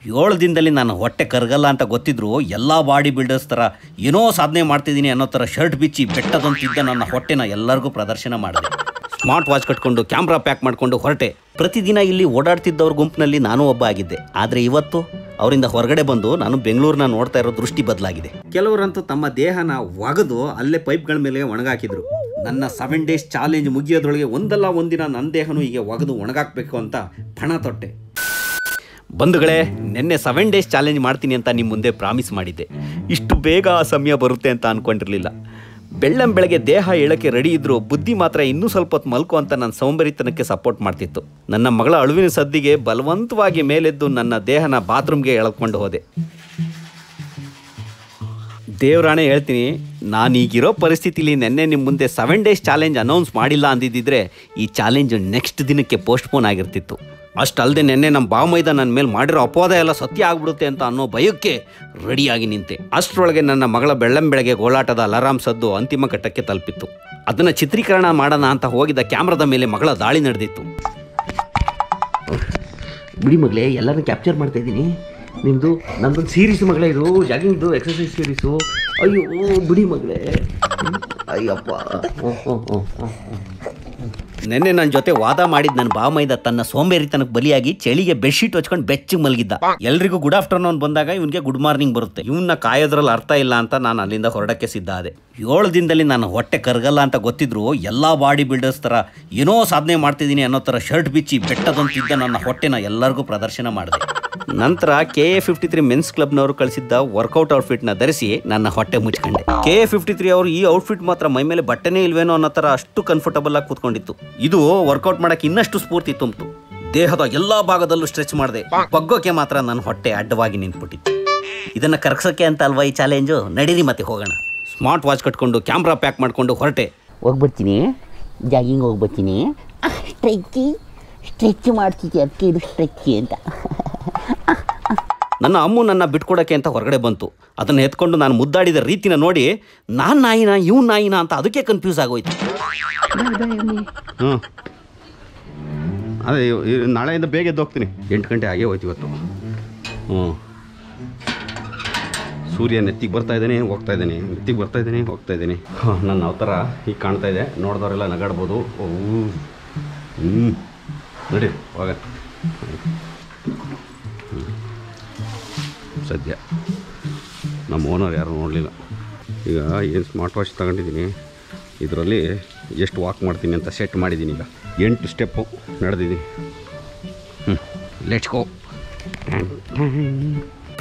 7 ದಿನದಲ್ಲಿ ನಾನು ಹೊಟ್ಟೆ ಕರಗಲ್ಲ ಅಂತ ಗೊತ್ತಿದ್ರು ಎಲ್ಲ ಬಾಡಿ ಬಿಲ್ಡರ್ಸ್ ಥರ ಏನೋ ಸಾಧನೆ ಮಾಡ್ತಿದ್ದೀನಿ ಅನ್ನೋ ಥರ ಶರ್ಟ್ ಬಿಚ್ಚಿ ಬೆಟ್ಟದಂತಿದ್ದ ನನ್ನ ಹೊಟ್ಟೆನ ಎಲ್ಲರಿಗೂ ಪ್ರದರ್ಶನ ಮಾಡಿದೆ. ಸ್ಮಾರ್ಟ್ ವಾಚ್ ಕಟ್ಕೊಂಡು ಕ್ಯಾಮ್ರಾ ಪ್ಯಾಕ್ ಮಾಡಿಕೊಂಡು ಹೊರಟೆ. ಪ್ರತಿದಿನ ಇಲ್ಲಿ ಓಡಾಡ್ತಿದ್ದವ್ರ ಗುಂಪಿನಲ್ಲಿ ನಾನು ಒಬ್ಬ ಆಗಿದ್ದೆ. ಆದರೆ ಇವತ್ತು ಅವರಿಂದ ಹೊರಗಡೆ ಬಂದು ನಾನು ಬೆಂಗಳೂರನ್ನ ನೋಡ್ತಾ ಇರೋ ದೃಷ್ಟಿ ಬದಲಾಗಿದೆ. ಕೆಲವರಂತೂ ತಮ್ಮ ದೇಹನ ಒಗೆದು ಅಲ್ಲೇ ಪೈಪ್ಗಳ ಮೇಲೆ ಒಣಗಾಕಿದ್ರು. ನನ್ನ 7 ಡೇಸ್ ಚಾಲೆಂಜ್ ಮುಗಿಯೋದ್ರೊಳಗೆ ಒಂದಲ್ಲ ಒಂದಿನ ನನ್ನ ದೇಹನೂ ಹೀಗೆ ಒಗೆದು ಒಣಗಾಕಬೇಕು ಅಂತ ಪಣ ತೊಟ್ಟೆ. ಬಂಧುಗಳೇ, ನಿನ್ನೆ 7 ಡೇಸ್ ಚಾಲೆಂಜ್ ಮಾಡ್ತೀನಿ ಅಂತ ನಿಮ್ಮ ಮುಂದೆ ಪ್ರಾಮಿಸ್ ಮಾಡಿದ್ದೆ. ಇಷ್ಟು ಬೇಗ ಆ ಸಮಯ ಬರುತ್ತೆ ಅಂತ ಅಂದ್ಕೊಂಡಿರಲಿಲ್ಲ. ಬೆಳ್ಳಂಬೆಳಗ್ಗೆ ದೇಹ ಹೇಳೋಕ್ಕೆ ರೆಡಿ ಇದ್ದರೂ ಬುದ್ಧಿ ಮಾತ್ರ ಇನ್ನೂ ಸ್ವಲ್ಪ ಹೊತ್ತು ಮಲ್ಕೋ ಅಂತ ನನ್ನ ಸೋಂಬೇರಿತನಕ್ಕೆ ಸಪೋರ್ಟ್ ಮಾಡ್ತಿತ್ತು. ನನ್ನ ಮಗಳ ಅಳುವಿನ ಸದ್ದಿಗೆ ಬಲವಂತವಾಗಿ ಮೇಲೆದ್ದು ನನ್ನ ದೇಹನ ಬಾತ್ರೂಮ್ಗೆ ಎಳ್ಕೊಂಡು ಹೋದೆ. ದೇವರಾಣೆ ಹೇಳ್ತೀನಿ, ನಾನೀಗಿರೋ ಪರಿಸ್ಥಿತಿಲಿ ನೆನ್ನೆ ನಿಮ್ಮ ಮುಂದೆ 7 ಡೇಸ್ ಚಾಲೆಂಜ್ ಅನೌನ್ಸ್ ಮಾಡಿಲ್ಲ ಅಂದಿದ್ದಿದ್ರೆ ಈ ಚಾಲೆಂಜ್ ನೆಕ್ಸ್ಟ್ ದಿನಕ್ಕೆ ಪೋಸ್ಟ್ಪೋನ್ ಆಗಿರ್ತಿತ್ತು. ಅಷ್ಟಲ್ಲದೆ ನೆನ್ನೆ ನಮ್ಮ ಬಾಮೈದ ನನ್ನ ಮೇಲೆ ಮಾಡಿರೋ ಅಪವಾದ ಎಲ್ಲ ಸತ್ಯ ಆಗ್ಬಿಡುತ್ತೆ ಅಂತ ಅನ್ನೋ ಭಯಕ್ಕೆ ರೆಡಿಯಾಗಿ ನಿಂತೆ. ಅಷ್ಟರೊಳಗೆ ನನ್ನ ಮಗಳ ಬೆಳ್ಳಂಬೆಳಗ್ಗೆ ಗೋಳಾಟದ ಅಲಾರಾಮ್ ಸದ್ದು ಅಂತಿಮ ಘಟ್ಟಕ್ಕೆ ತಲುಪಿತ್ತು. ಅದನ್ನು ಚಿತ್ರೀಕರಣ ಮಾಡೋಣ ಅಂತ ಹೋಗಿದ್ದ ಕ್ಯಾಮ್ರಾದ ಮೇಲೆ ಮಗಳ ದಾಳಿ ನಡೆದಿತ್ತು. ಬಿಡಿ ಮಗಳೇ, ಎಲ್ಲರೂ ಕ್ಯಾಪ್ಚರ್ ಮಾಡ್ತಾ ಇದ್ದೀನಿ. ನಿಮ್ಮದು ನಮ್ಮದೊಂದು ಸೀರೀಸ್ ಮಗಳೇ, ಇದು ಜಾಗಿಂಗ್ದು ಎಕ್ಸಸೈಸ್ ಸೀರೀಸು. ಅಯ್ಯೋ ಬಿಡಿ ಮಗಳೇ, ಅಯ್ಯಪ್ಪ. ನೆನ್ನೆ ನನ್ನ ಜೊತೆ ವಾದ ಮಾಡಿದ ನನ್ನ ಬಾಮೈದ ತನ್ನ ಸೋಂಬೇರಿತನಕ್ಕೆ ಬಲಿಯಾಗಿ ಚಳಿಗೆ ಬೆಡ್ಶೀಟ್ ಹಚ್ಕೊಂಡು ಬೆಚ್ಚಗೆ ಮಲಗಿದ್ದ. ಎಲ್ರಿಗೂ ಗುಡ್ ಆಫ್ಟರ್ನೂನ್ ಬಂದಾಗ ಇವನಿಗೆ ಗುಡ್ ಮಾರ್ನಿಂಗ್ ಬರುತ್ತೆ. ಇವನ್ನ ಕಾಯೋದ್ರಲ್ಲಿ ಅರ್ಥ ಇಲ್ಲ ಅಂತ ನಾನು ಅಲ್ಲಿಂದ ಹೊರಡಕ್ಕೆ ಸಿದ್ಧ ಆದೆ. 7 ದಿನದಲ್ಲಿ ನಾನು ಹೊಟ್ಟೆ ಕರಗಲ್ಲ ಅಂತ ಗೊತ್ತಿದ್ರು ಎಲ್ಲ ಬಾಡಿ ಬಿಲ್ಡರ್ಸ್ ಥರ ಏನೋ ಸಾಧನೆ ಮಾಡ್ತಿದ್ದೀನಿ ಅನ್ನೋ ಥರ ಶರ್ಟ್ ಬಿಚ್ಚಿ ಬೆಟ್ಟದಂತಿದ್ದ ನನ್ನ ಹೊಟ್ಟೆನ ಎಲ್ಲರಿಗೂ ಪ್ರದರ್ಶನ ಮಾಡಿದೆ. ನಂತರ KA53 ಮೆನ್ಸ್ ಕ್ಲಬ್ನವರು ಕಳಿಸಿದ್ದ ವರ್ಕೌಟ್ ಔಟ್ಫಿಟ್ನ ಧರಿಸಿ ನನ್ನ ಹೊಟ್ಟೆ ಮುಚ್ಕೊಂಡೆ. KA53 ಅವರು ಈ ಔಟ್ಫಿಟ್ ಮಾತ್ರ ಮೈ ಮೇಲೆ ಬಟ್ಟೆನೇ ಇಲ್ವೇನೋ ಅನ್ನೋ ಥರ ಅಷ್ಟು ಕಂಫರ್ಟಬಲ್ ಆಗಿ ಕೂತ್ಕೊಂಡಿತ್ತು. ಇದು ವರ್ಕೌಟ್ ಮಾಡೋಕ್ಕೆ ಇನ್ನಷ್ಟು ಸ್ಫೂರ್ತಿ ತುಂಬಿತು. ದೇಹದ ಎಲ್ಲ ಭಾಗದಲ್ಲೂ ಸ್ಟ್ರೆಚ್ ಮಾಡಿದೆ. ಬಗ್ಗೋಕೆ ಮಾತ್ರ ನನ್ನ ಹೊಟ್ಟೆ ಅಡ್ಡವಾಗಿ ನಿಂತ್ಬಿಟ್ಟಿತ್ತು. ಇದನ್ನು ಕರಗಿಸೋಕ್ಕೆ ಅಂತ ಅಲ್ವಾ ಈ ಚಾಲೆಂಜು? ನಡೀರಿ ಮತ್ತೆ ಹೋಗೋಣ. ಸ್ಮಾರ್ಟ್ ವಾಚ್ ಕಟ್ಕೊಂಡು ಕ್ಯಾಮ್ರಾ ಪ್ಯಾಕ್ ಮಾಡಿಕೊಂಡು ಹೊರಟೆ. ಹೋಗ್ಬರ್ತೀನಿ, ಜಾಗಿಂಗ್ ಹೋಗ್ಬರ್ತೀನಿ. ಸ್ಟ್ರೆಚ್ ಮಾಡ್ತಿದ್ದೆ, ಅದಕ್ಕೆ ಇದು ಸ್ಟ್ರೆಚ್ಚಿ ಅಂತ. ನನ್ನ ಅಮ್ಮು ನನ್ನ ಬಿಟ್ಕೊಡೋಕ್ಕೆ ಅಂತ ಹೊರಗಡೆ ಬಂತು. ಅದನ್ನು ಎತ್ಕೊಂಡು ನಾನು ಮುದ್ದಾಡಿದ ರೀತಿನ ನೋಡಿ ನಾನು ನಾಯಿನ ಇವ್ ನಾಯಿನ ಅಂತ ಅದಕ್ಕೆ ಕನ್ಫ್ಯೂಸ್ ಆಗೋಯ್ತು. ಅದೇ ನಾಳೆಯಿಂದ ಬೇಗ ಎದ್ದು ಹೋಗ್ತೀನಿ. 8 ಗಂಟೆ ಆಗೇ ಹೋಯ್ತು ಇವತ್ತು. ಸೂರ್ಯ ನೆತ್ತಿಗೆ ಬರ್ತಾ ಇದ್ದಾನೆ, ಹೋಗ್ತಾ ಇದ್ದಾನೆ, ನೆತ್ತಿಗೆ ಬರ್ತಾ ಇದ್ದಾನೆ, ಹೋಗ್ತಾ ಇದ್ದಾನೆ. ನನ್ನ ಅವತಾರ ಈಗ ಕಾಣ್ತಾ ಇದೆ. ನೋಡಿದವರೆಲ್ಲ ನಗಾಡ್ಬೋದು. ನಡಿ ಹೋಗ. ಸದ್ಯ ನಮ್ಮ ಓನರ್ ಯಾರು ನೋಡಲಿಲ್ಲ. ಈಗ ಏನು ಸ್ಮಾರ್ಟ್ ವಾಚ್ ತಗೊಂಡಿದ್ದೀನಿ, ಇದರಲ್ಲಿ ಎಷ್ಟು ವಾಕ್ ಮಾಡ್ತೀನಿ ಅಂತ ಸೆಟ್ ಮಾಡಿದ್ದೀನಿ. ಈಗ 8 ಸ್ಟೆಪ್ಪು ನಡೆದಿದ್ದೀನಿ. Let's go.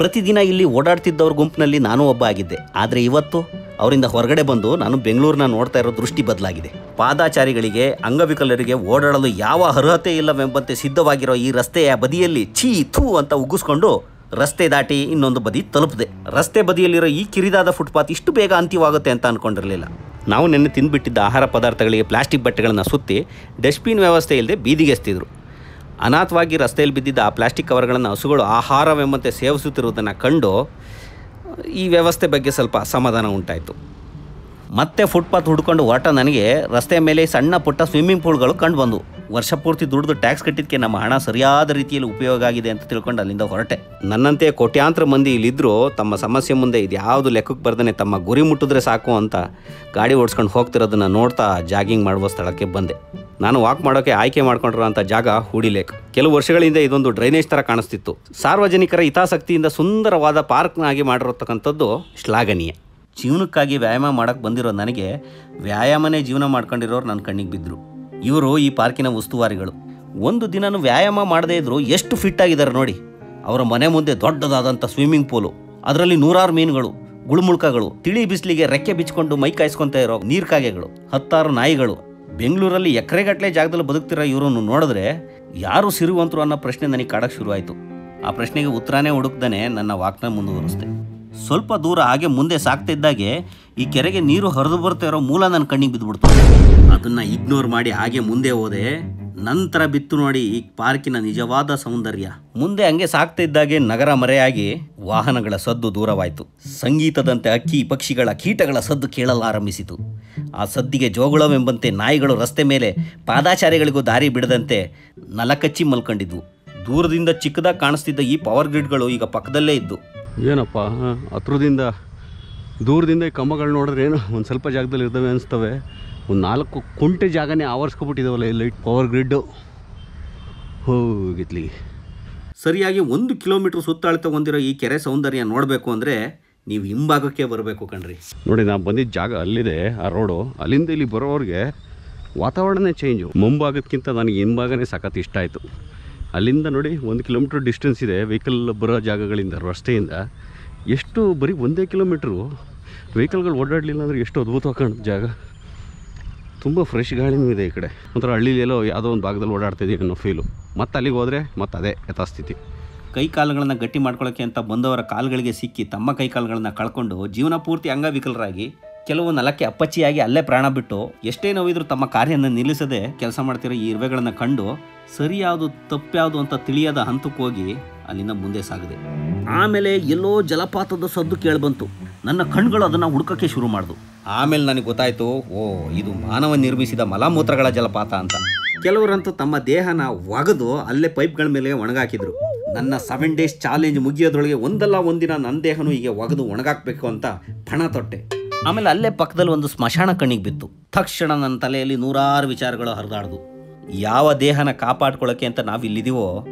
ಪ್ರತಿದಿನ ಇಲ್ಲಿ ಓಡಾಡ್ತಿದ್ದವ್ರ ಗುಂಪಿನಲ್ಲಿ ನಾನು ಒಬ್ಬ ಆಗಿದ್ದೆ. ಆದರೆ ಇವತ್ತು ಅವರಿಂದ ಹೊರಗಡೆ ಬಂದು ನಾನು ಬೆಂಗಳೂರನ್ನ ನೋಡ್ತಾ ಇರೋ ದೃಷ್ಟಿ ಬದಲಾಗಿದೆ. ಪಾದಾಚಾರಿಗಳಿಗೆ, ಅಂಗವಿಕಲರಿಗೆ ಓಡಾಡಲು ಯಾವ ಅರ್ಹತೆ ಇಲ್ಲವೆಂಬಂತೆ ಸಿದ್ಧವಾಗಿರೋ ಈ ರಸ್ತೆಯ ಬದಿಯಲ್ಲಿ ಛೀ ಥೂ ಅಂತ ಉಗ್ಗಿಸ್ಕೊಂಡು ರಸ್ತೆ ದಾಟಿ ಇನ್ನೊಂದು ಬದಿ ತಲುಪಿದೆ. ರಸ್ತೆ ಬದಿಯಲ್ಲಿರೋ ಈ ಕಿರಿದಾದ ಫುಟ್ಪಾತ್ ಇಷ್ಟು ಬೇಗ ಅಂತ್ಯವಾಗುತ್ತೆ ಅಂತ ಅಂದ್ಕೊಂಡಿರಲಿಲ್ಲ. ನಾವು ನೆನ್ನೆ ತಿಂದುಬಿಟ್ಟಿದ್ದ ಆಹಾರ ಪದಾರ್ಥಗಳಿಗೆ ಪ್ಲಾಸ್ಟಿಕ್ ಬಟ್ಟೆಗಳನ್ನು ಸುತ್ತಿ ಡಸ್ಟ್ಬಿನ್ ವ್ಯವಸ್ಥೆ ಇಲ್ಲದೆ ಬೀದಿಗೆ ಎಸ್ತಿದ್ರು. ಅನಾಥವಾಗಿ ರಸ್ತೆಯಲ್ಲಿ ಬಿದ್ದಿದ್ದ ಆ ಪ್ಲಾಸ್ಟಿಕ್ ಕವರ್ಗಳನ್ನು ಹಸುಗಳು ಆಹಾರವೆಂಬಂತೆ ಸೇವಿಸುತ್ತಿರುವುದನ್ನು ಕಂಡು ಈ ವ್ಯವಸ್ಥೆ ಬಗ್ಗೆ ಸ್ವಲ್ಪ ಅಸಮಾಧಾನ ಉಂಟಾಯಿತು. ಮತ್ತೆ ಫುಟ್ಪಾತ್ ಹುಡ್ಕೊಂಡು ಹೊರಟ ನನಗೆ ರಸ್ತೆಯ ಮೇಲೆ ಸಣ್ಣ ಪುಟ್ಟ ಸ್ವಿಮ್ಮಿಂಗ್ ಪೂಲ್ಗಳು ಕಂಡು ಬಂದವು. ವರ್ಷ ಪೂರ್ತಿ ದುಡಿದು ಟ್ಯಾಕ್ಸ್ ಕಟ್ಟಿದ್ದಕ್ಕೆ ನಮ್ಮ ಹಣ ಸರಿಯಾದ ರೀತಿಯಲ್ಲಿ ಉಪಯೋಗ ಆಗಿದೆ ಅಂತ ತಿಳ್ಕೊಂಡು ಅಲ್ಲಿಂದ ಹೊರಟೆ. ನನ್ನಂತೆ ಕೋಟ್ಯಾಂತರ ಮಂದಿ ಇಲ್ಲಿದ್ದರೂ ತಮ್ಮ ಸಮಸ್ಯೆ ಮುಂದೆ ಇದು ಯಾವುದು ಲೆಕ್ಕಕ್ಕೆ ಬರ್ದೇ ತಮ್ಮ ಗುರಿ ಮುಟ್ಟಿದ್ರೆ ಸಾಕು ಅಂತ ಗಾಡಿ ಓಡಿಸ್ಕೊಂಡು ಹೋಗ್ತಿರೋದನ್ನು ನೋಡ್ತಾ ಜಾಗಿಂಗ್ ಮಾಡುವ ಸ್ಥಳಕ್ಕೆ ಬಂದೆ. ನಾನು ವಾಕ್ ಮಾಡೋಕ್ಕೆ ಆಯ್ಕೆ ಮಾಡ್ಕೊಂಡಿರೋಂಥ ಜಾಗ ಹೂಡಿ ಲೇಕ್. ಕೆಲವು ವರ್ಷಗಳಿಂದ ಇದೊಂದು ಡ್ರೈನೇಜ್ ಥರ ಕಾಣಿಸ್ತಿತ್ತು. ಸಾರ್ವಜನಿಕರ ಹಿತಾಸಕ್ತಿಯಿಂದ ಸುಂದರವಾದ ಪಾರ್ಕ್ನಾಗಿ ಮಾಡಿರತಕ್ಕಂಥದ್ದು ಶ್ಲಾಘನೀಯ. ಜೀವನಕ್ಕಾಗಿ ವ್ಯಾಯಾಮ ಮಾಡೋಕ್ಕೆ ಬಂದಿರೋ ನನಗೆ ವ್ಯಾಯಾಮನೇ ಜೀವನ ಮಾಡ್ಕೊಂಡಿರೋರು ನನ್ನ ಕಣ್ಣಿಗೆ ಬಿದ್ದರು. ಇವರು ಈ ಪಾರ್ಕಿನ ಉಸ್ತುವಾರಿಗಳು. ಒಂದು ದಿನನೂ ವ್ಯಾಯಾಮ ಮಾಡದೇ ಇದ್ದರೂ ಎಷ್ಟು ಫಿಟ್ ಆಗಿದ್ದಾರೆ ನೋಡಿ. ಅವರ ಮನೆ ಮುಂದೆ ದೊಡ್ಡದಾದಂಥ ಸ್ವಿಮ್ಮಿಂಗ್ ಪೂಲು, ಅದರಲ್ಲಿ 100 ಮೀನುಗಳು, ಗುಳುಮುಳ್ಕಗಳು, ತಿಳಿ ಬಿಸಿಲಿಗೆ ರೆಕ್ಕೆ ಬಿಚ್ಕೊಂಡು ಮೈ ಕಾಯಿಸ್ಕೊತಾ ಇರೋ ನೀರ್ಕಾಗೆಗಳು, 10 ನಾಯಿಗಳು. ಬೆಂಗಳೂರಲ್ಲಿ ಎಕರೆಗಟ್ಟಲೆ ಜಾಗದಲ್ಲಿ ಬದುಕ್ತಿರೋ ಇವರನ್ನು ನೋಡಿದ್ರೆ ಯಾರು ಸಿರುವಂತರು ಅನ್ನೋ ಪ್ರಶ್ನೆ ನನಗೆ ಕಾಡಕ್ಕೆ ಶುರುವಾಯಿತು. ಆ ಪ್ರಶ್ನೆಗೆ ಉತ್ತರನೇ ಹುಡುಕ್ದಾನೆ ನನ್ನ ವಾಕ್ನ ಮುಂದುವರಿಸ್ದೆ. ಸ್ವಲ್ಪ ದೂರ ಹಾಗೆ ಮುಂದೆ ಸಾಕ್ತಿದ್ದಾಗೆ ಈ ಕೆರೆಗೆ ನೀರು ಹರಿದು ಬರ್ತಾ ಇರೋ ಮೂಲ ನನ್ನ ಕಣ್ಣಿಗೆ ಬಿದ್ದುಬಿಡ್ತು. ಅದನ್ನು ಇಗ್ನೋರ್ ಮಾಡಿ ಹಾಗೆ ಮುಂದೆ ಹೋದೆ. ನಂತರ ಬಿತ್ತು ನೋಡಿ ಈ ಪಾರ್ಕಿನ ನಿಜವಾದ ಸೌಂದರ್ಯ. ಮುಂದೆ ಹಂಗೆ ಸಾಕ್ತಾ ಇದ್ದಾಗೆ ನಗರ ಮರೆಯಾಗಿ ವಾಹನಗಳ ಸದ್ದು ದೂರವಾಯಿತು. ಸಂಗೀತದಂತೆ ಅಕ್ಕಿ ಪಕ್ಷಿಗಳ ಕೀಟಗಳ ಸದ್ದು ಕೇಳಲಾರಂಭಿಸಿತು. ಆ ಸದ್ದಿಗೆ ಜೋಗುಳವೆಂಬಂತೆ ನಾಯಿಗಳು ರಸ್ತೆ ಮೇಲೆ ಪಾದಾಚಾರಿಗಳಿಗೂ ದಾರಿ ಬಿಡದಂತೆ ನಲಕಚ್ಚಿ ಮಲ್ಕೊಂಡಿದ್ವು. ದೂರದಿಂದ ಚಿಕ್ಕದಾಗಿ ಕಾಣಿಸ್ತಿದ್ದ ಈ ಪವರ್ ಗ್ರಿಡ್ಗಳು ಈಗ ಪಕ್ಕದಲ್ಲೇ ಇದ್ದು. ಏನಪ್ಪ ಹತ್ರದಿಂದ ದೂರದಿಂದ ಈ ಕಂಬಗಳು ನೋಡಿದ್ರೆ ಏನು ಒಂದು ಸ್ವಲ್ಪ ಜಾಗದಲ್ಲಿ ಇರ್ತವೆ ಅನಿಸ್ತವೆ. ಒಂದು 4 ಕುಂಟೆ ಜಾಗನೇ ಆವರಿಸ್ಕೊಬಿಟ್ಟಿದ್ದಾವಲ್ಲ ಈ ಲೈಟ್ ಪವರ್ ಗ್ರಿಡ್ಡು ಹೋಗಿತ್ಲಿ. ಸರಿಯಾಗಿ 1 ಕಿಲೋಮೀಟ್ರ್ ಸುತ್ತಾಳಿತ ಹೊಂದಿರೋ ಈ ಕೆರೆ ಸೌಂದರ್ಯ ನೋಡಬೇಕು ಅಂದರೆ ನೀವು ಹಿಂಭಾಗಕ್ಕೆ ಬರಬೇಕು ಕಣ್ರಿ. ನೋಡಿ ನಾನು ಬಂದಿದ್ದ ಜಾಗ ಅಲ್ಲಿದೆ ಆ ರೋಡು. ಅಲ್ಲಿಂದ ಇಲ್ಲಿ ಬರೋರಿಗೆ ವಾತಾವರಣನೇ ಚೇಂಜು. ಮುಂಭಾಗಕ್ಕಿಂತ ನನಗೆ ಹಿಂಭಾಗನೇ ಸಖತ್ ಇಷ್ಟ ಆಯಿತು. ಅಲ್ಲಿಂದ ನೋಡಿ 1 ಕಿಲೋಮೀಟ್ರ್ ಡಿಸ್ಟೆನ್ಸ್ ಇದೆ ವೆಹಿಕಲ್ ಬರೋ ಜಾಗಗಳಿಂದ ರಸ್ತೆಯಿಂದ. ಎಷ್ಟು ಬರೀ 1 ಕಿಲೋಮೀಟ್ರು ವೆಹಿಕಲ್ಗಳು ಓಡಾಡಲಿಲ್ಲ ಅಂದರೆ ಎಷ್ಟು ಅದ್ಭುತವಾಗಿ ಕಾಣುತ್ತೆ ಜಾಗ. ತುಂಬ ಫ್ರೆಶ್ ಗಾಳಿನೂ ಇದೆ ಈ ಕಡೆ. ಒಂಥರ ಹಳ್ಳಿಲೆಲ್ಲೋ ಯಾವುದೋ ಒಂದು ಭಾಗದಲ್ಲಿ ಓಡಾಡ್ತಿದ್ದೀವಿ ಅನ್ನೋ ಫೀಲು. ಮತ್ತು ಅಲ್ಲಿಗೆ ಹೋದರೆ ಮತ್ತು ಅದೇ ಯಥಾಸ್ಥಿತಿ. ಕೈ ಕಾಲುಗಳನ್ನು ಗಟ್ಟಿ ಮಾಡ್ಕೊಳ್ಳೋಕ್ಕೆ ಅಂತ ಬಂದವರ ಕಾಲುಗಳಿಗೆ ಸಿಕ್ಕಿ ತಮ್ಮ ಕೈ ಕಾಲುಗಳನ್ನು ಕಳ್ಕೊಂಡು ಜೀವನ ಪೂರ್ತಿ ಅಂಗವಿಕಲರಾಗಿ ಕೆಲವು ನೆಲಕ್ಕೆ ಅಪ್ಪಚ್ಚಿಯಾಗಿ ಅಲ್ಲೇ ಪ್ರಾಣ ಬಿಟ್ಟು ಎಷ್ಟೇ ನೋವಿದ್ರೂ ತಮ್ಮ ಕಾರ್ಯನ ನಿಲ್ಲಿಸದೆ ಕೆಲಸ ಮಾಡ್ತಿರೋ ಈ ಇರುವೆಗಳನ್ನು ಕಂಡು ಸರಿಯಾವುದು ತಪ್ಪ್ಯಾವುದು ಅಂತ ತಿಳಿಯದ ಹಂತಕ್ಕೆ ಹೋಗಿ ಅಲ್ಲಿಂದ ಮುಂದೆ ಸಾಗಿದೆ. ಆಮೇಲೆ ಎಲ್ಲೋ ಜಲಪಾತದ ಸದ್ದು ಕೇಳಿಬಂತು. ನನ್ನ ಕಣ್ಗಳು ಅದನ್ನು ಹುಡುಕಕ್ಕೆ ಶುರು ಮಾಡಿದ್ವು. ಆಮೇಲೆ ನನಗೆ ಗೊತ್ತಾಯಿತು, ಓ ಇದು ಮಾನವ ನಿರ್ಮಿಸಿದ ಮಲಮೂತ್ರಗಳ ಜಲಪಾತ ಅಂತ. ಕೆಲವರಂತೂ ತಮ್ಮ ದೇಹನ ಒಗೆದು ಅಲ್ಲೇ ಪೈಪ್ಗಳ ಮೇಲೆ ಒಣಗಾಕಿದ್ರು. ನನ್ನ 7 ಡೇಸ್ ಚಾಲೆಂಜ್ ಮುಗಿಯೋದ್ರೊಳಗೆ ಒಂದಲ್ಲ ಒಂದಿನ ನನ್ನ ದೇಹನೂ ಹೀಗೆ ಒಗೆದು ಒಣಗಾಕಬೇಕು ಅಂತ ಪಣ ತೊಟ್ಟೆ. ಆಮೇಲೆ ಅಲ್ಲೇ ಪಕ್ಕದಲ್ಲಿ ಒಂದು ಸ್ಮಶಾನ ಕಣ್ಣಿಗೆ ಬಿತ್ತು. ತಕ್ಷಣ ನನ್ನ ತಲೆಯಲ್ಲಿ 100 ವಿಚಾರಗಳು ಹರಿದಾಡ್ದು. ಯಾವ ದೇಹನ ಕಾಪಾಡ್ಕೊಳ್ಳೋಕ್ಕೆ ಅಂತ ನಾವಿಲ್ಲಿದ್ದೀವೋ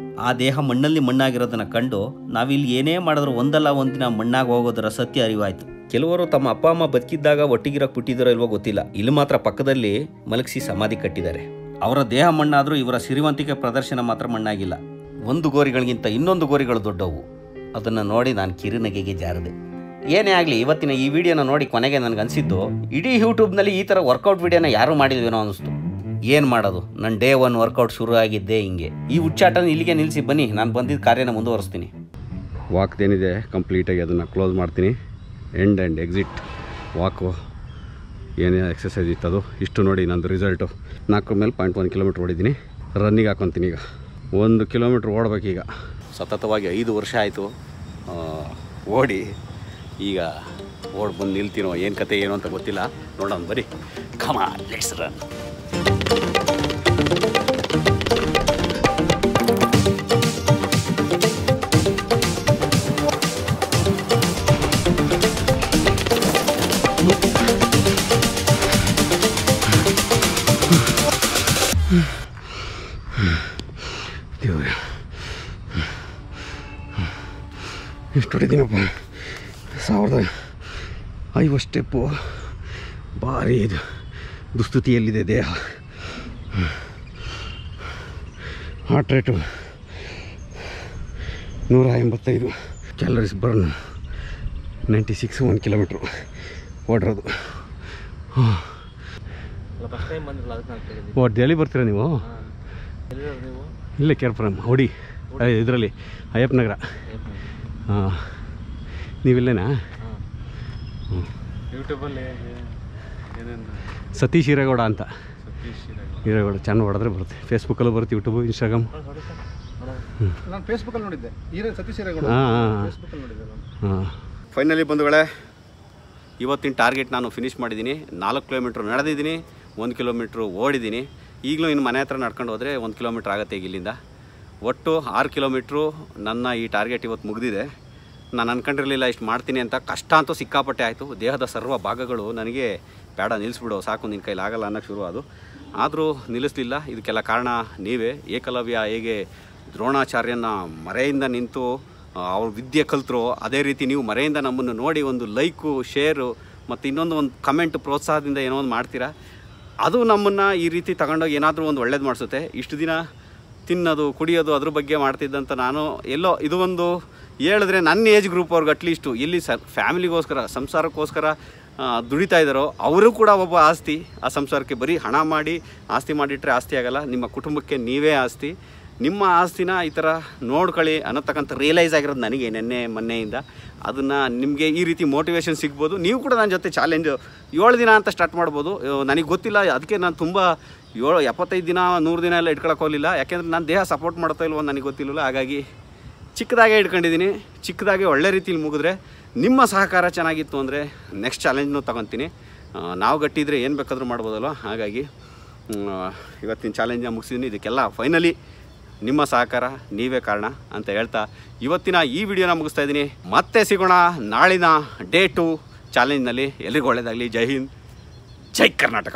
ಆ ದೇಹ ಮಣ್ಣಲ್ಲಿ ಮಣ್ಣಾಗಿರೋದನ್ನ ಕಂಡು ನಾವಿಲ್ಲಿ ಏನೇ ಮಾಡಿದ್ರು ಒಂದಲ್ಲ ಒಂದಿನ ಮಣ್ಣಾಗಿ ಹೋಗೋದರ ಸತ್ಯ ಅರಿವಾಯಿತು. ಕೆಲವರು ತಮ್ಮ ಅಪ್ಪ ಅಮ್ಮ ಬದುಕಿದ್ದಾಗ ಒಟ್ಟಿಗಿರಕ್ಕೆ ಬಿಟ್ಟಿದ್ದಾರೋ ಇಲ್ವೋ ಗೊತ್ತಿಲ್ಲ, ಇಲ್ಲಿ ಮಾತ್ರ ಪಕ್ಕದಲ್ಲಿ ಮಲಗಿಸಿ ಸಮಾಧಿ ಕಟ್ಟಿದ್ದಾರೆ. ಅವರ ದೇಹ ಮಣ್ಣಾದರೂ ಇವರ ಸಿರಿವಂತಿಕೆ ಪ್ರದರ್ಶನ ಮಾತ್ರ ಮಣ್ಣಾಗಿಲ್ಲ. ಒಂದು ಗೋರಿಗಳಿಗಿಂತ ಇನ್ನೊಂದು ಗೋರಿಗಳು ದೊಡ್ಡವು. ಅದನ್ನು ನೋಡಿ ನಾನು ಕಿರುನಗೆಗೆ ಜಾರದೆ. ಏನೇ ಆಗಲಿ, ಇವತ್ತಿನ ಈ ವಿಡಿಯೋನ ನೋಡಿ ಕೊನೆಗೆ ನನಗನ್ಸಿದ್ದು, ಇಡೀ ಯೂಟ್ಯೂಬ್ನಲ್ಲಿ ಈ ಥರ ವರ್ಕೌಟ್ ವಿಡಿಯೋನ ಯಾರೂ ಮಾಡಿಲ್ವೇನೋ ಅನ್ನಿಸ್ತು. ಏನು ಮಾಡೋದು, ನನ್ನ ಡೇ 1 ವರ್ಕೌಟ್ ಶುರು ಆಗಿದ್ದೆ ಹಿಂಗೆ. ಈ ಹುಚ್ಚಾಟನ ಇಲ್ಲಿಗೆ ನಿಲ್ಲಿಸಿ ಬನ್ನಿ, ನಾನು ಬಂದಿದ್ದ ಕಾರ್ಯನ ಮುಂದುವರಿಸ್ತೀನಿ. ವಾಕ್ದೇನಿದೆ ಕಂಪ್ಲೀಟಾಗಿ ಅದನ್ನು ಕ್ಲೋಸ್ ಮಾಡ್ತೀನಿ. ಎಂಡ್ ಆ್ಯಂಡ್ ಎಕ್ಸಿಟ್ ವಾಕು ಏನೇ ಎಕ್ಸಸೈಸ್ ಇತ್ತದು ಇಷ್ಟು ನೋಡಿ ನಂದು ರಿಸಲ್ಟು. 4 ಮೇಲೆ 0.1 ಕಿಲೋಮೀಟ್ರ್ ಓಡಿದ್ದೀನಿ. ರನ್ನಿಗೆ ಹಾಕೊತೀನಿ. ಈಗ 1 ಕಿಲೋಮೀಟ್ರ್ ಓಡಬೇಕೀಗ. ಸತತವಾಗಿ 5 ವರ್ಷ ಆಯಿತು ಓಡಿ. ಈಗ ಬಂದು ನಿಲ್ತೀನೋ ಏನು ಕತೆ ಏನು ಅಂತ ಗೊತ್ತಿಲ್ಲ, ನೋಡೋಣ ಬರೀ. Come on let's run. ಎಷ್ಟು ಹೊಡಿದ್ದೀನಪ್ಪ, 1050 ಸ್ಟೆಪ್ಪು. ಭಾರಿ ಇದು ದುಸ್ಥಿತಿಯಲ್ಲಿದೆ ದೇಹ. Heart rate 185 calories burn. 96 1 kilometre ಓಡಿರೋದು. ಓ ಡೈಲಿ ಬರ್ತೀರಾ ನೀವು? ಇಲ್ಲೇ ಕೇರ್ಪುರಂ ಹೊಡಿ ಇದರಲ್ಲಿ ಅಯ್ಯಪ್ಪ ನಗರ. ಹಾಂ, ನೀವಿಲ್ಲೇನಾ? ಯೂಟ್ಯೂಬಲ್ಲಿ ಸತೀಶ್ ಹಿರೇಗೌಡ ಅಂತ. ಹಿರೇಗೌಡ ಚೆನ್ನಾಗಿ ಹೊಡೆದ್ರೆ ಬರುತ್ತೆ. ಫೇಸ್ಬುಕ್ಕಲ್ಲೂ ಬರುತ್ತೆ, ಯೂಟ್ಯೂಬು, ಇನ್ಸ್ಟಾಗ್ರಾಮ್. ನಾನು ಫೇಸ್ಬುಕ್ಕಲ್ಲಿ ನೋಡಿದ್ದೆ. ಸತೀಶ್ ಹಿರೇಗೌಡ ಫೇಸ್ಬುಕ್ಕಲ್ಲಿ ನೋಡಿದ್ದೆ ನಾನು. ಹಾಂ, ಫೈನಲಿ ಬಂಧುಗಳೇ ಇವತ್ತಿನ ಟಾರ್ಗೆಟ್ ನಾನು ಫಿನಿಷ್ ಮಾಡಿದ್ದೀನಿ. 4 ಕಿಲೋಮೀಟ್ರ್ ನಡೆದಿದ್ದೀನಿ, 1 ಕಿಲೋಮೀಟ್ರು ಓಡಿದ್ದೀನಿ. ಈಗಲೂ ಇನ್ನು ಮನೆ ಹತ್ರ ನಡ್ಕೊಂಡು ಹೋದರೆ 1 ಕಿಲೋಮೀಟ್ರ್ ಆಗುತ್ತೆ ಈಗ ಇಲ್ಲಿಂದ. ಒಟ್ಟು 6 ಕಿಲೋಮೀಟ್ರು ನನ್ನ ಈ ಟಾರ್ಗೆಟ್ ಇವತ್ತು ಮುಗಿದಿದೆ. ನಾನು ಅಂದ್ಕೊಂಡಿರಲಿಲ್ಲ ಇಷ್ಟು ಮಾಡ್ತೀನಿ ಅಂತ. ಕಷ್ಟ ಅಂತೂ ಸಿಕ್ಕಾಪಟ್ಟೆ ಆಯಿತು. ದೇಹದ ಸರ್ವ ಭಾಗಗಳು ನನಗೆ ಬೇಡ ನಿಲ್ಲಿಸ್ಬಿಡು, ಸಾಕು ನಿನ್ನ ಕೈಲಾಗಲ್ಲ ಅನ್ನೋಕ್ಕೆ ಶುರು ಅದು. ಆದರೂ ನಿಲ್ಲಿಸಲಿಲ್ಲ. ಇದಕ್ಕೆಲ್ಲ ಕಾರಣ ನೀವೇ. ಏಕಲವ್ಯ ಹೇಗೆ ದ್ರೋಣಾಚಾರ್ಯನ ಮರೆಯಿಂದ ನಿಂತು ಅವ್ರ ವಿದ್ಯೆ ಕಲ್ತರು, ಅದೇ ರೀತಿ ನೀವು ಮರೆಯಿಂದ ನಮ್ಮನ್ನು ನೋಡಿ ಒಂದು ಲೈಕು, ಶೇರು ಮತ್ತು ಇನ್ನೊಂದು ಕಮೆಂಟ್ ಪ್ರೋತ್ಸಾಹದಿಂದ ಏನೋ ಒಂದು ಮಾಡ್ತೀರಾ. ಅದು ನಮ್ಮನ್ನು ಈ ರೀತಿ ತಗೊಂಡೋಗಿ ಏನಾದರೂ ಒಂದು ಒಳ್ಳೇದು ಮಾಡಿಸುತ್ತೆ. ಇಷ್ಟು ದಿನ ತಿನ್ನೋದು ಕುಡಿಯೋದು ಅದ್ರ ಬಗ್ಗೆ ಮಾಡ್ತಿದ್ದಂಥ ನಾನು ಎಲ್ಲೋ ಇದು ಒಂದು ಹೇಳಿದ್ರೆ ನನ್ನ ಏಜ್ ಗ್ರೂಪ್ ಅವ್ರಿಗೆ ಅಟ್ಲೀಸ್ಟು ಎಲ್ಲಿ ಫ್ಯಾಮಿಲಿಗೋಸ್ಕರ ಸಂಸಾರಕ್ಕೋಸ್ಕರ ದುಡಿತಾ ಇದ್ದಾರೋ ಅವರು ಕೂಡ ಒಬ್ಬ ಆಸ್ತಿ. ಆ ಸಂಸಾರಕ್ಕೆ ಬರೀ ಹಣ ಮಾಡಿ ಆಸ್ತಿ ಮಾಡಿಟ್ರೆ ಆಸ್ತಿ ಆಗೋಲ್ಲ, ನಿಮ್ಮ ಕುಟುಂಬಕ್ಕೆ ನೀವೇ ಆಸ್ತಿ. ನಿಮ್ಮ ಆಸ್ತಿನ ಈ ಥರ ನೋಡ್ಕೊಳ್ಳಿ ಅನ್ನೋತಕ್ಕಂಥ ರಿಯಲೈಸ್ ಆಗಿರೋದು ನನಗೆ ಮೊನ್ನೆಯಿಂದ. ಅದನ್ನು ನಿಮಗೆ ಈ ರೀತಿ ಮೋಟಿವೇಶನ್ ಸಿಗ್ಬೋದು. ನೀವು ಕೂಡ ನನ್ನ ಜೊತೆ ಚಾಲೆಂಜು 7 ದಿನ ಅಂತ ಸ್ಟಾರ್ಟ್ ಮಾಡ್ಬೋದು. ನನಗೆ ಗೊತ್ತಿಲ್ಲ, ಅದಕ್ಕೆ ನಾನು ತುಂಬ 75 ದಿನ 100 ದಿನ ಎಲ್ಲ ಇಟ್ಕೊಳಕ್ಕೆ ಹೋಗಲಿಲ್ಲ. ಯಾಕೆಂದರೆ ನನ್ನ ದೇಹ ಸಪೋರ್ಟ್ ಮಾಡ್ತಾ ಇಲ್ವೋ ನನಗೆ ಗೊತ್ತಿಲ್ಲ. ಹಾಗಾಗಿ ಚಿಕ್ಕದಾಗೆ ಇಟ್ಕೊಂಡಿದ್ದೀನಿ. ಚಿಕ್ಕದಾಗೆ ಒಳ್ಳೆ ರೀತಿಲಿ ಮುಗಿದ್ರೆ ನಿಮ್ಮ ಸಹಕಾರ ಚೆನ್ನಾಗಿತ್ತು ಅಂದರೆ ನೆಕ್ಸ್ಟ್ ಚಾಲೆಂಜ್ನೂ ತೊಗೊತೀನಿ. ನಾವು ಗಟ್ಟಿದ್ರೆ ಏನು ಬೇಕಾದರೂ ಮಾಡ್ಬೋದಲ್ವ. ಹಾಗಾಗಿ ಇವತ್ತಿನ ಚಾಲೆಂಜ್ನ ಮುಗಿಸಿದ್ದೀನಿ. ಇದಕ್ಕೆಲ್ಲ ಫೈನಲಿ ನಿಮ್ಮ ಸಹಕಾರ ನೀವೇ ಕಾರಣ ಅಂತ ಹೇಳ್ತಾ ಇವತ್ತಿನ ಈ ವಿಡಿಯೋನ ಮುಗಿಸ್ತಾ ಇದ್ದೀನಿ. ಮತ್ತೆ ಸಿಗೋಣ ನಾಳಿನ ಡೇ 2 ಚಾಲೆಂಜ್ನಲ್ಲಿ. ಎಲ್ರಿಗೂ ಒಳ್ಳೆಯದಾಗಲಿ. ಜೈ ಹಿಂದ್, ಜೈ ಕರ್ನಾಟಕ.